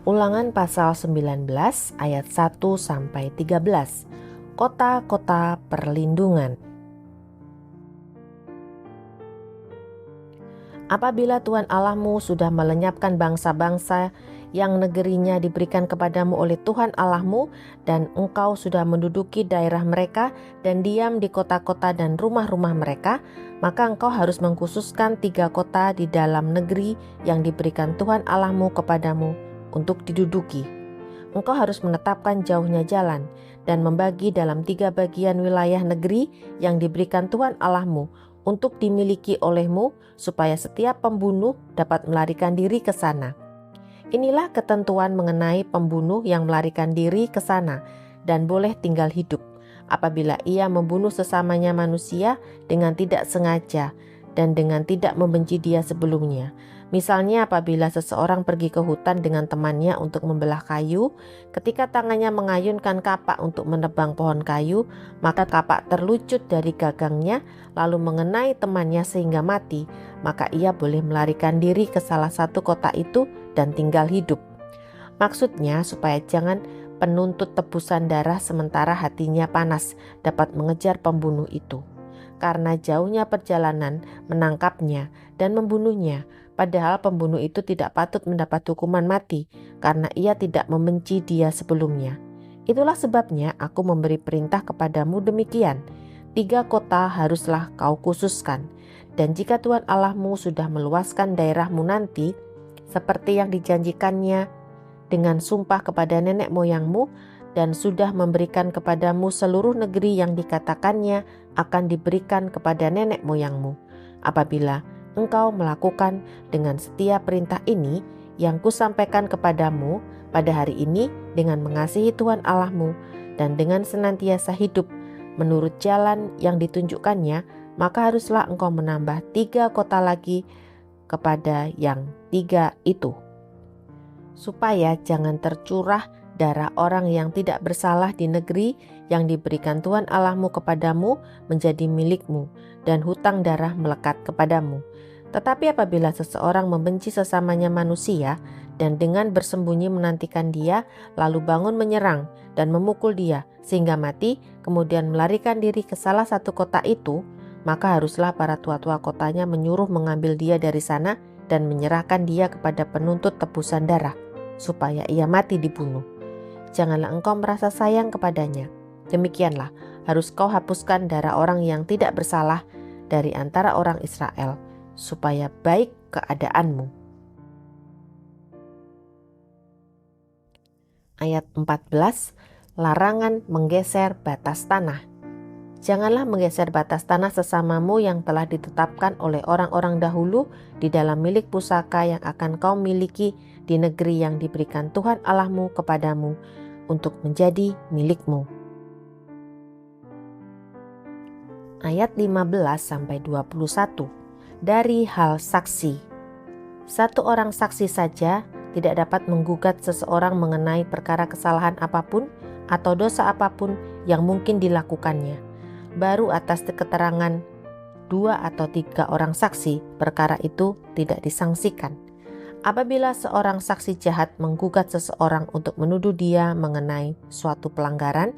Ulangan pasal 19 ayat 1-13. Kota-kota perlindungan. Apabila Tuhan Allahmu sudah melenyapkan bangsa-bangsa yang negerinya diberikan kepadamu oleh Tuhan Allahmu, dan engkau sudah menduduki daerah mereka dan diam di kota-kota dan rumah-rumah mereka, maka engkau harus mengkhususkan 3 kota di dalam negeri yang diberikan Tuhan Allahmu kepadamu untuk diduduki. Engkau harus menetapkan jauhnya jalan dan membagi dalam 3 bagian wilayah negeri yang diberikan Tuhan Allahmu untuk dimiliki olehmu, supaya setiap pembunuh dapat melarikan diri ke sana. Inilah ketentuan mengenai pembunuh yang melarikan diri ke sana dan boleh tinggal hidup apabila ia membunuh sesamanya manusia dengan tidak sengaja dan dengan tidak membenci dia sebelumnya. Misalnya apabila seseorang pergi ke hutan dengan temannya untuk membelah kayu, ketika tangannya mengayunkan kapak untuk menebang pohon kayu, maka kapak terlucut dari gagangnya lalu mengenai temannya sehingga mati, maka ia boleh melarikan diri ke salah satu kota itu dan tinggal hidup. Maksudnya supaya jangan penuntut tebusan darah sementara hatinya panas dapat mengejar pembunuh itu, karena jauhnya perjalanan menangkapnya dan membunuhnya, padahal pembunuh itu tidak patut mendapat hukuman mati karena ia tidak membenci dia sebelumnya. Itulah sebabnya aku memberi perintah kepadamu demikian. 3 kota haruslah kau khususkan, dan jika Tuhan Allahmu sudah meluaskan daerahmu nanti seperti yang dijanjikannya dengan sumpah kepada nenek moyangmu, dan sudah memberikan kepadamu seluruh negeri yang dikatakannya akan diberikan kepada nenek moyangmu, apabila engkau melakukan dengan setia perintah ini yang kusampaikan kepadamu pada hari ini dengan mengasihi Tuhan Allahmu dan dengan senantiasa hidup menurut jalan yang ditunjukkannya, maka haruslah engkau menambah 3 kota lagi kepada yang 3 itu, supaya jangan tercurah darah orang yang tidak bersalah di negeri yang diberikan Tuhan Allahmu kepadamu menjadi milikmu, dan hutang darah melekat kepadamu. Tetapi apabila seseorang membenci sesamanya manusia dan dengan bersembunyi menantikan dia, lalu bangun menyerang dan memukul dia sehingga mati, kemudian melarikan diri ke salah satu kota itu, maka haruslah para tua-tua kotanya menyuruh mengambil dia dari sana dan menyerahkan dia kepada penuntut tebusan darah, supaya ia mati dibunuh. Janganlah engkau merasa sayang kepadanya. Demikianlah harus kau hapuskan darah orang yang tidak bersalah dari antara orang Israel, supaya baik keadaanmu. Ayat 14, larangan menggeser batas tanah. Janganlah menggeser batas tanah sesamamu yang telah ditetapkan oleh orang-orang dahulu di dalam milik pusaka yang akan kau miliki di negeri yang diberikan Tuhan Allahmu kepadamu untuk menjadi milikmu. Ayat 15-21. Dari hal saksi. 1 orang saksi saja tidak dapat menggugat seseorang mengenai perkara kesalahan apapun atau dosa apapun yang mungkin dilakukannya. Baru atas keterangan 2 atau 3 orang saksi, perkara itu tidak disangsikan. Apabila seorang saksi jahat menggugat seseorang untuk menuduh dia mengenai suatu pelanggaran,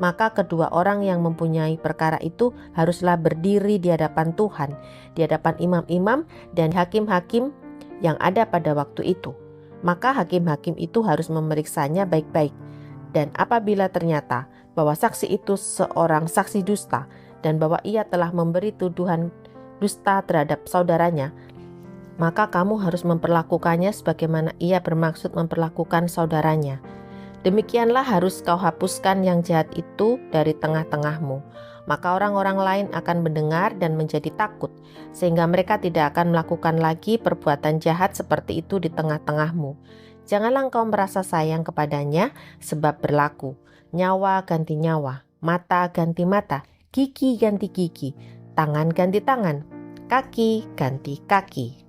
maka kedua orang yang mempunyai perkara itu haruslah berdiri di hadapan Tuhan, di hadapan imam-imam dan hakim-hakim yang ada pada waktu itu. Maka hakim-hakim itu harus memeriksanya baik-baik. Dan apabila ternyata bahwa saksi itu seorang saksi dusta dan bahwa ia telah memberi tuduhan dusta terhadap saudaranya, maka kamu harus memperlakukannya sebagaimana ia bermaksud memperlakukan saudaranya. Demikianlah harus kau hapuskan yang jahat itu dari tengah-tengahmu. Maka orang-orang lain akan mendengar dan menjadi takut, sehingga mereka tidak akan melakukan lagi perbuatan jahat seperti itu di tengah-tengahmu. Janganlah engkau merasa sayang kepadanya, sebab berlaku nyawa ganti nyawa, mata ganti mata, gigi ganti gigi, tangan ganti tangan, kaki ganti kaki.